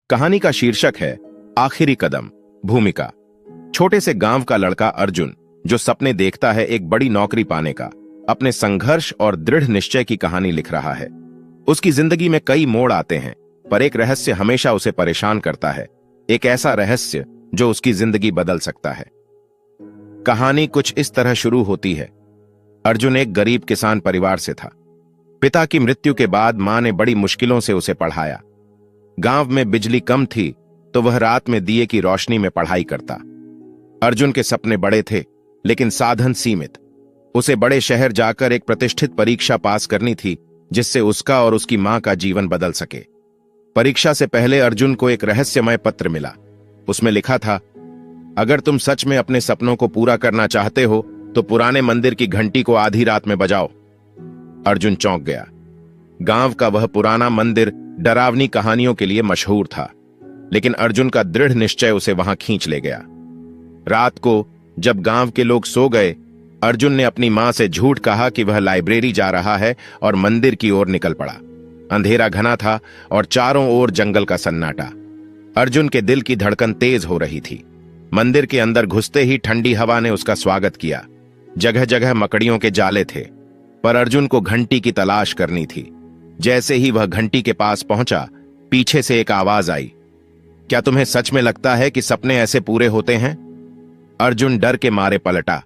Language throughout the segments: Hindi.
कहानी का शीर्षक है आखिरी कदम। भूमिका। छोटे से गांव का लड़का अर्जुन जो सपने देखता है एक बड़ी नौकरी पाने का, अपने संघर्ष और दृढ़ निश्चय की कहानी लिख रहा है। उसकी जिंदगी में कई मोड़ आते हैं, पर एक रहस्य हमेशा उसे परेशान करता है, एक ऐसा रहस्य जो उसकी जिंदगी बदल सकता है। कहानी कुछ इस तरह शुरू होती है। अर्जुन एक गरीब किसान परिवार से था। पिता की मृत्यु के बाद मां ने बड़ी मुश्किलों से उसे पढ़ाया। गांव में बिजली कम थी तो वह रात में दिए की रोशनी में पढ़ाई करता। अर्जुन के सपने बड़े थे, लेकिन साधन सीमित। उसे बड़े शहर जाकर एक प्रतिष्ठित परीक्षा पास करनी थी, जिससे उसका और उसकी मां का जीवन बदल सके। परीक्षा से पहले अर्जुन को एक रहस्यमय पत्र मिला। उसमें लिखा था, अगर तुम सच में अपने सपनों को पूरा करना चाहते हो तो पुराने मंदिर की घंटी को आधी रात में बजाओ। अर्जुन चौंक गया। गांव का वह पुराना मंदिर डरावनी कहानियों के लिए मशहूर था, लेकिन अर्जुन का दृढ़ निश्चय उसे वहां खींच ले गया। रात को जब गांव के लोग सो गए, अर्जुन ने अपनी मां से झूठ कहा कि वह लाइब्रेरी जा रहा है और मंदिर की ओर निकल पड़ा। अंधेरा घना था और चारों ओर जंगल का सन्नाटा। अर्जुन के दिल की धड़कन तेज हो रही थी। मंदिर के अंदर घुसते ही ठंडी हवा ने उसका स्वागत किया। जगह जगह मकड़ियों के जाले थे, पर अर्जुन को घंटी की तलाश करनी थी। जैसे ही वह घंटी के पास पहुंचा, पीछे से एक आवाज आई, क्या तुम्हें सच में लगता है कि सपने ऐसे पूरे होते हैं? अर्जुन डर के मारे पलटा।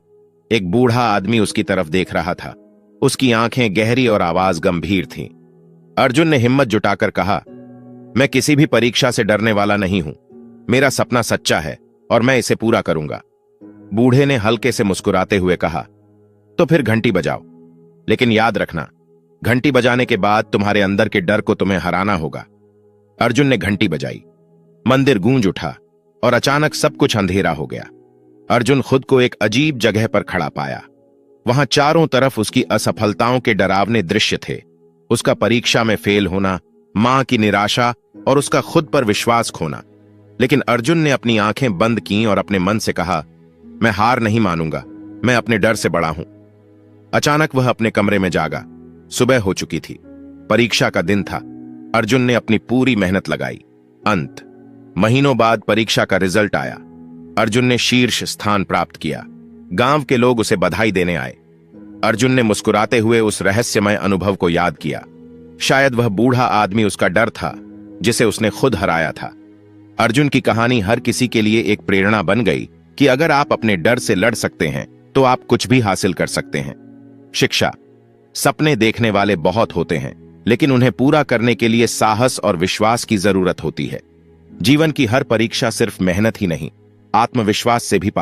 एक बूढ़ा आदमी उसकी तरफ देख रहा था। उसकी आंखें गहरी और आवाज गंभीर थी। अर्जुन ने हिम्मत जुटाकर कहा, मैं किसी भी परीक्षा से डरने वाला नहीं हूं। मेरा सपना सच्चा है और मैं इसे पूरा करूंगा। बूढ़े ने हल्के से मुस्कुराते हुए कहा, तो फिर घंटी बजाओ, लेकिन याद रखना, घंटी बजाने के बाद तुम्हारे अंदर के डर को तुम्हें हराना होगा। अर्जुन ने घंटी बजाई। मंदिर गूंज उठा और अचानक सब कुछ अंधेरा हो गया। अर्जुन खुद को एक अजीब जगह पर खड़ा पाया। वहां चारों तरफ उसकी असफलताओं के डरावने दृश्य थे। उसका परीक्षा में फेल होना, मां की निराशा और उसका खुद पर विश्वास खोना। लेकिन अर्जुन ने अपनी आंखें बंद की और अपने मन से कहा, मैं हार नहीं मानूंगा, मैं अपने डर से बड़ा हूं। अचानक वह अपने कमरे में जागा। सुबह हो चुकी थी। परीक्षा का दिन था। अर्जुन ने अपनी पूरी मेहनत लगाई। अंत महीनों बाद परीक्षा का रिजल्ट आया। अर्जुन ने शीर्ष स्थान प्राप्त किया। गांव के लोग उसे बधाई देने आए। अर्जुन ने मुस्कुराते हुए उस रहस्यमय अनुभव को याद किया। शायद वह बूढ़ा आदमी उसका डर था, जिसे उसने खुद हराया था। अर्जुन की कहानी हर किसी के लिए एक प्रेरणा बन गई कि अगर आप अपने डर से लड़ सकते हैं तो आप कुछ भी हासिल कर सकते हैं। शिक्षा। सपने देखने वाले बहुत होते हैं, लेकिन उन्हें पूरा करने के लिए साहस और विश्वास की जरूरत होती है। जीवन की हर परीक्षा सिर्फ मेहनत ही नहीं, आत्मविश्वास से भी पास